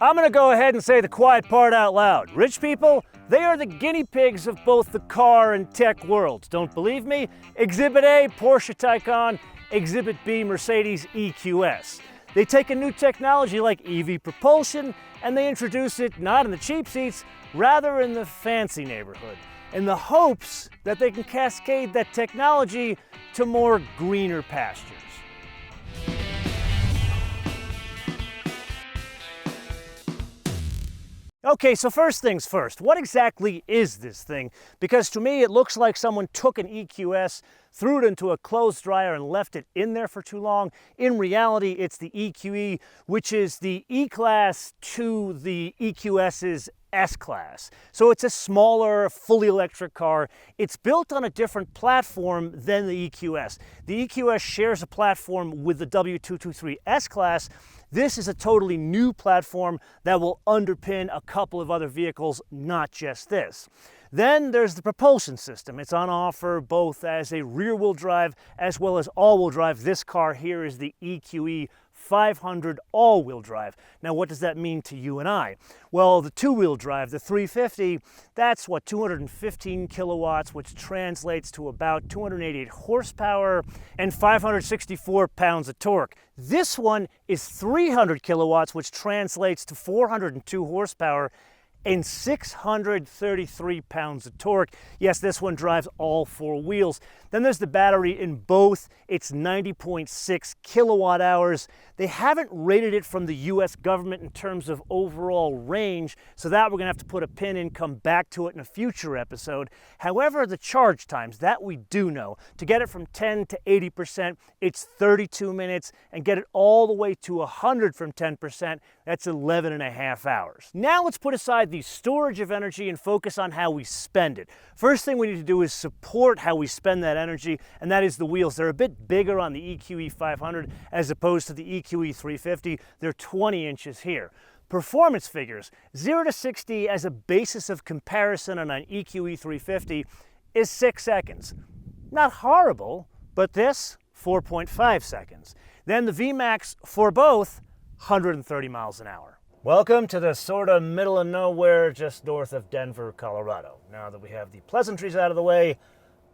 I'm gonna go ahead and say the quiet part out loud. Rich people, they are the guinea pigs of both the car and tech worlds. Don't believe me? Exhibit A, Porsche Taycan. Exhibit B, Mercedes EQS. They take a new technology like EV propulsion and they introduce it not in the cheap seats, rather in the fancy neighborhood, in the hopes that they can cascade that technology to more greener pastures. Okay, so first things first, what exactly is this thing? Because to me it looks like someone took an EQS, threw it into a clothes dryer and left it in there for too long. In reality, it's the EQE, which is the E-Class to the EQS's S-Class. So it's a smaller, fully electric car. It's built on a different platform than the EQS. The EQS shares a platform with the W223 S-Class. This is a totally new platform that will underpin a couple of other vehicles, not just this. Then there's the propulsion system. It's on offer both as a rear-wheel drive as well as all-wheel drive. This car here is the EQE 500 all-wheel drive. Now, what does that mean to you and I? Well, the two-wheel drive, the 350, that's what, 215 kilowatts, which translates to about 288 horsepower and 564 pounds of torque. This one is 300 kilowatts, which translates to 402 horsepower and 633 pounds of torque. Yes, this one drives all four wheels. Then there's the battery in both. It's 90.6 kilowatt hours. They haven't rated it from the US government in terms of overall range, so that we're gonna have to put a pin in, come back to it in a future episode. However, the charge times, that we do know. To get it from 10 to 80%, it's 32 minutes, and get it all the way to 100 from 10%, that's 11 and a half hours. Now let's put aside the storage of energy and focus on how we spend it. First thing we need to do is support how we spend that energy, and that is the wheels. They're a bit bigger on the EQE 500 as opposed to the EQE 350. They're 20 inches here. Performance figures, 0 to 60 as a basis of comparison on an EQE 350 is 6 seconds. Not horrible, but this, 4.5 seconds. Then the VMAX for both, 130 miles an hour. Welcome to the sort of middle of nowhere just north of Denver, Colorado. Now that we have the pleasantries out of the way,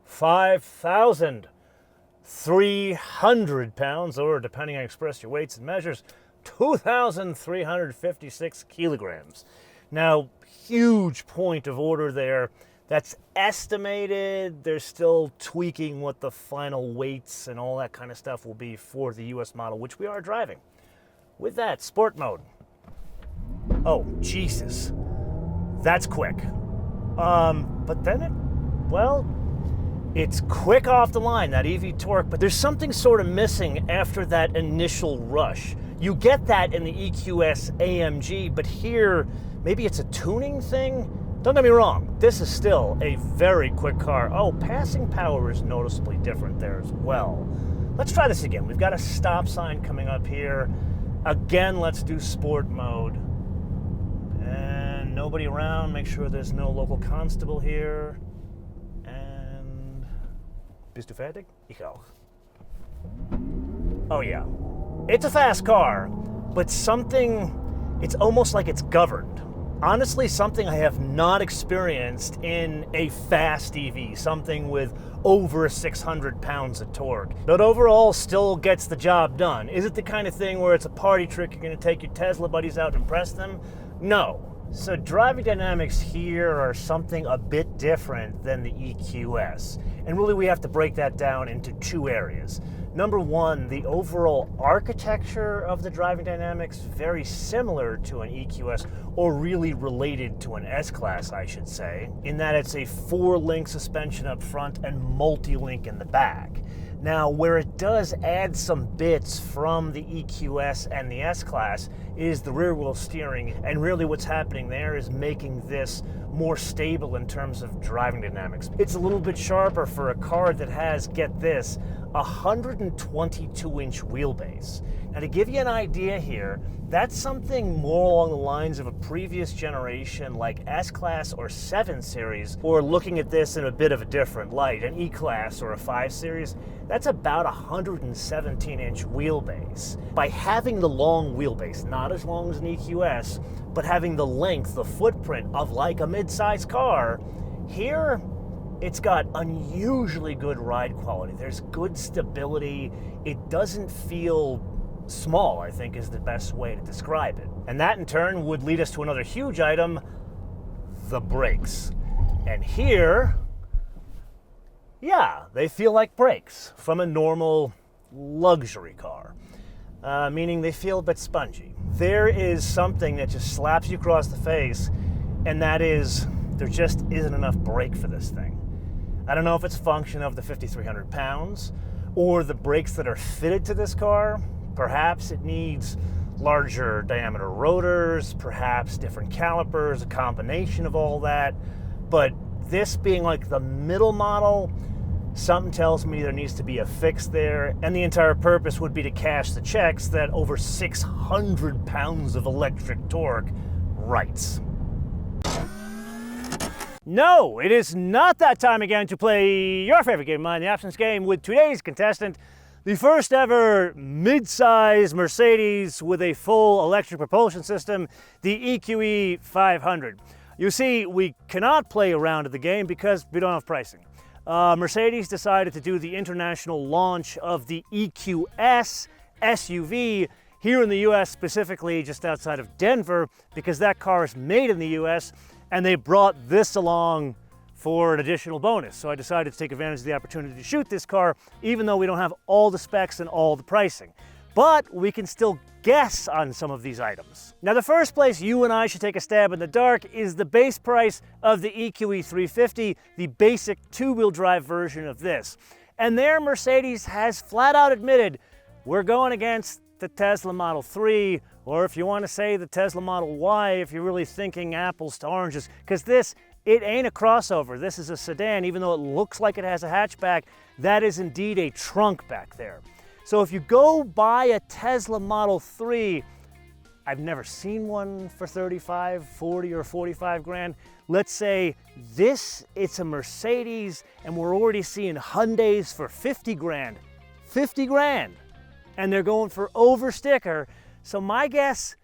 5,300 pounds, or depending on express your weights and measures, 2,356 kilograms. Now, huge point of order there. That's estimated. They're still tweaking what the final weights and all that kind of stuff will be for the US model, which we are driving. With that, sport mode. Oh, Jesus. That's quick. But then it's quick off the line, that EV torque, but there's something sort of missing after that initial rush. You get that in the EQS AMG, but here, maybe it's a tuning thing? Don't get me wrong, this is still a very quick car. Oh, passing power is noticeably different there as well. Let's try this again. We've got a stop sign coming up here. Again, let's do sport mode. And nobody around, make sure there's no local constable here. And bist du fertig? Ich auch. Oh yeah, it's a fast car, but it's almost like it's governed. Honestly, something I have not experienced in a fast EV, something with over 600 pounds of torque. But overall, still gets the job done. Is it the kind of thing where it's a party trick, you're gonna take your Tesla buddies out and impress them? No. So driving dynamics here are something a bit different than the EQS. And really we have to break that down into two areas. Number one, the overall architecture of the driving dynamics, very similar to an EQS, or really related to an S-Class, I should say, in that it's a 4-link suspension up front and multi-link in the back. Now, where it does add some bits from the EQS and the S-Class is the rear-wheel steering, and really what's happening there is making this more stable in terms of driving dynamics. It's a little bit sharper for a car that has, get this, a 122-inch wheelbase. Now, to give you an idea here, that's something more along the lines of a previous generation like S-Class or 7 Series, or looking at this in a bit of a different light, an E-Class or a 5 Series, that's about 117-inch wheelbase. By having the long wheelbase, not as long as an EQS, but having the length, the footprint of like a mid-size car, here it's got unusually good ride quality. There's good stability. It doesn't feel small, I think is the best way to describe it. And that in turn would lead us to another huge item, the brakes. And here, yeah, they feel like brakes from a normal luxury car, meaning they feel a bit spongy. There is something that just slaps you across the face, and that is there just isn't enough brake for this thing. I don't know if it's a function of the 5,300 pounds or the brakes that are fitted to this car. Perhaps it needs larger diameter rotors, perhaps different calipers, a combination of all that. But this being like the middle model, something tells me there needs to be a fix there, and the entire purpose would be to cash the checks that over 600 pounds of electric torque writes. No, it is not that time again to play your favorite game of mine, the options game, with today's contestant, the first ever mid-size Mercedes with a full electric propulsion system, the EQE 500. You see, we cannot play around at the game because we don't have pricing. Mercedes decided to do the international launch of the EQS SUV here in the US, specifically just outside of Denver, because that car is made in the US, and they brought this along for an additional bonus. So I decided to take advantage of the opportunity to shoot this car, even though we don't have all the specs and all the pricing. But we can still guess on some of these items. Now, the first place you and I should take a stab in the dark is the base price of the EQE 350, the basic two-wheel drive version of this. And there, Mercedes has flat out admitted, we're going against the Tesla Model 3, or if you want to say the Tesla Model Y, if you're really thinking apples to oranges, because this, it ain't a crossover. This is a sedan. Even though it looks like it has a hatchback, that is indeed a trunk back there. So if you go buy a Tesla Model 3, I've never seen one for 35, 40, or 45 grand. Let's say this, it's a Mercedes, and we're already seeing Hyundais for 50 grand. 50 grand. And they're going for over sticker. So my guess,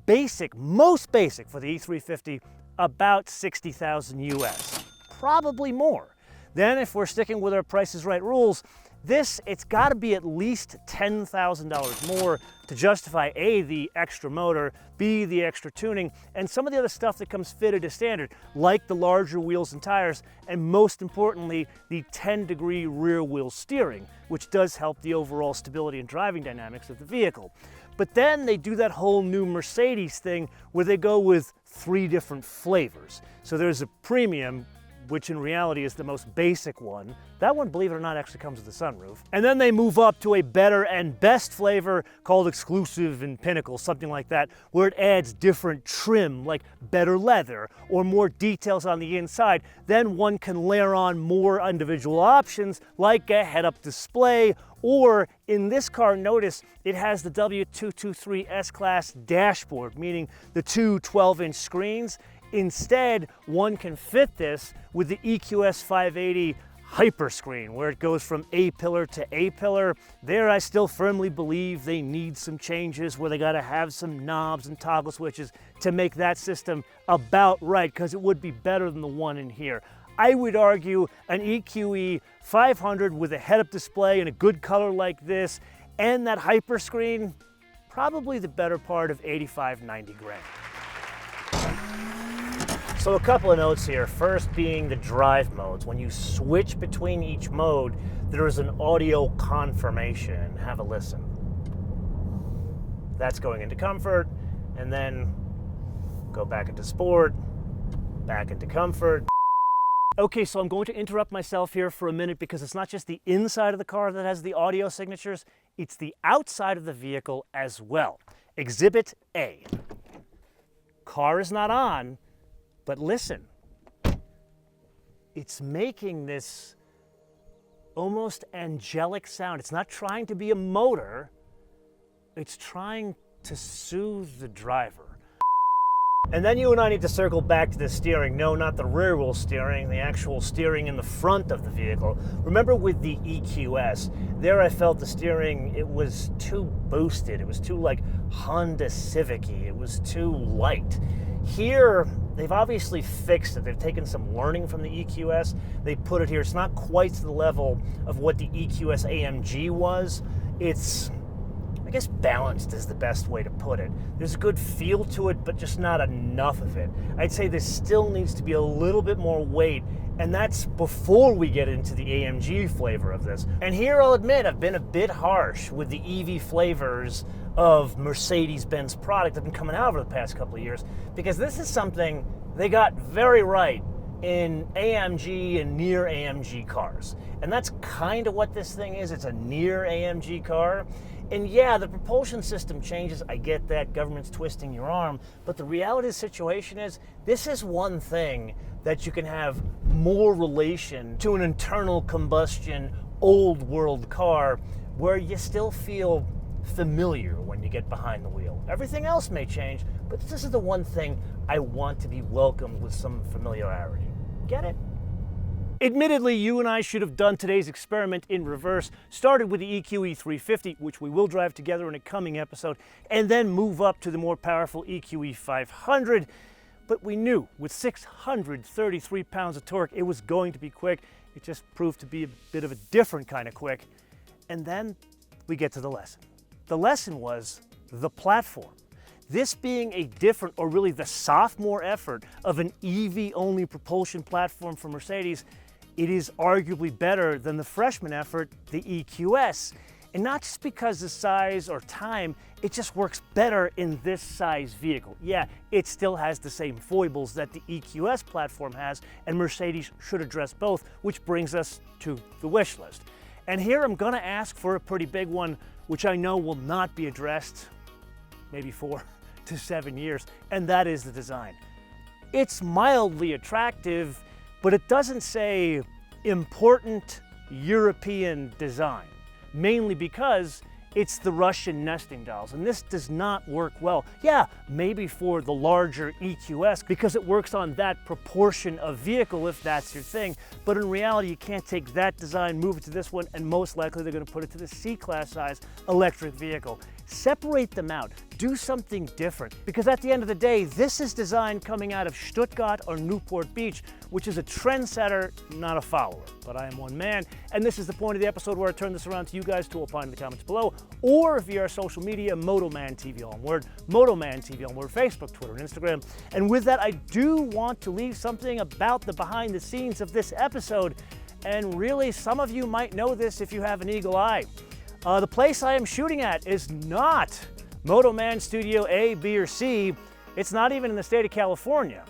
basic, most basic for the E350, about 60,000 US, probably more. Then if we're sticking with our Price is Right rules, this, it's gotta be at least $10,000 more to justify A, the extra motor, B, the extra tuning, and some of the other stuff that comes fitted as standard, like the larger wheels and tires, and most importantly, the 10-degree rear wheel steering, which does help the overall stability and driving dynamics of the vehicle. But then they do that whole new Mercedes thing where they go with 3 different flavors. So there's a premium, which in reality is the most basic one. That one, believe it or not, actually comes with a sunroof. And then they move up to a better and best flavor called Exclusive and Pinnacle, something like that, where it adds different trim, like better leather or more details on the inside. Then one can layer on more individual options, like a head-up display, or in this car, notice it has the W223 S-Class dashboard, meaning the 2 12-inch screens. Instead, one can fit this with the EQS 580 Hyperscreen, where it goes from A-pillar to A-pillar. There, I still firmly believe they need some changes, where they gotta have some knobs and toggle switches to make that system about right, because it would be better than the one in here. I would argue an EQE 500 with a head-up display and a good color like this, and that Hyperscreen, probably the better part of 85, 90 grand. So a couple of notes here. First being the drive modes. When you switch between each mode, there is an audio confirmation. Have a listen. That's going into comfort, and then go back into sport, back into comfort. Okay, so I'm going to interrupt myself here for a minute because it's not just the inside of the car that has the audio signatures, it's the outside of the vehicle as well. Exhibit A. Car is not on, but listen. It's making this almost angelic sound. It's not trying to be a motor, it's trying to soothe the driver. And then you and I need to circle back to the steering. No, not the rear wheel steering, the actual steering in the front of the vehicle. Remember with the EQS, there I felt the steering, it was too boosted. It was too like Honda Civic-y. It was too light. Here, they've obviously fixed it. They've taken some learning from the EQS. They put it here. It's not quite to the level of what the EQS AMG was. It's, I guess, balanced is the best way to put it. There's a good feel to it, but just not enough of it. I'd say there still needs to be a little bit more weight, and that's before we get into the AMG flavor of this. And here I'll admit I've been a bit harsh with the EV flavors of Mercedes-Benz product that have been coming out over the past couple of years, because this is something they got very right in AMG and near AMG cars. And that's kind of what this thing is. It's a near AMG car. And yeah, the propulsion system changes. I get that, government's twisting your arm, but the reality of the situation is this is one thing that you can have more relation to an internal combustion old world car where you still feel familiar when you get behind the wheel. Everything else may change, but this is the one thing I want to be welcomed with some familiarity. Get it? Admittedly, you and I should have done today's experiment in reverse. Started with the EQE 350, which we will drive together in a coming episode, and then move up to the more powerful EQE 500. But we knew with 633 pounds of torque, it was going to be quick. It just proved to be a bit of a different kind of quick. And then we get to the lesson. The lesson was the platform. This being a different, or really the sophomore effort of an EV-only propulsion platform for Mercedes, it is arguably better than the freshman effort, the EQS. And not just because of size or time, it just works better in this size vehicle. Yeah, it still has the same foibles that the EQS platform has, and Mercedes should address both, which brings us to the wish list. And here I'm gonna ask for a pretty big one, which I know will not be addressed maybe 4 to 7 years, and that is the design. It's mildly attractive, but it doesn't say important European design, mainly because it's the Russian nesting dolls, and this does not work well. Yeah, maybe for the larger EQS, because it works on that proportion of vehicle if that's your thing, but in reality you can't take that design, move it to this one, and most likely they're going to put it to the C-Class size electric vehicle. Separate them out, do something different, because at the end of the day, this is design coming out of Stuttgart or Newport Beach, which is a trendsetter, not a follower. But I am one man, and this is the point of the episode where I turn this around to you guys to opine in the comments below, or via our social media, MotoManTV, all one word, MotoManTV, all one word, Facebook, Twitter, and Instagram. And with that, I do want to leave something about the behind the scenes of this episode, and really, some of you might know this if you have an eagle eye. The place I am shooting at is not MotoMan Studio A, B, or C. It's not even in the state of California.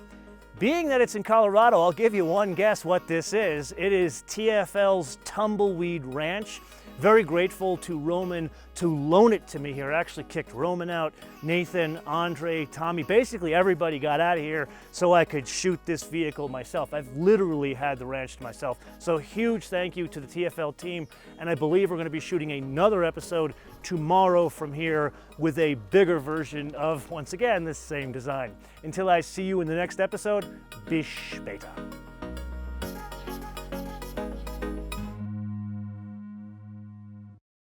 Being that it's in Colorado, I'll give you one guess what this is. It is TFL's Tumbleweed Ranch. Very grateful to Roman to loan it to me here. I actually kicked Roman out, Nathan, Andre, Tommy, basically everybody got out of here so I could shoot this vehicle myself. I've literally had the ranch to myself. So huge thank you to the TFL team, and I believe we're going to be shooting another episode tomorrow from here with a bigger version of, once again, this same design. Until I see you in the next episode, bis später.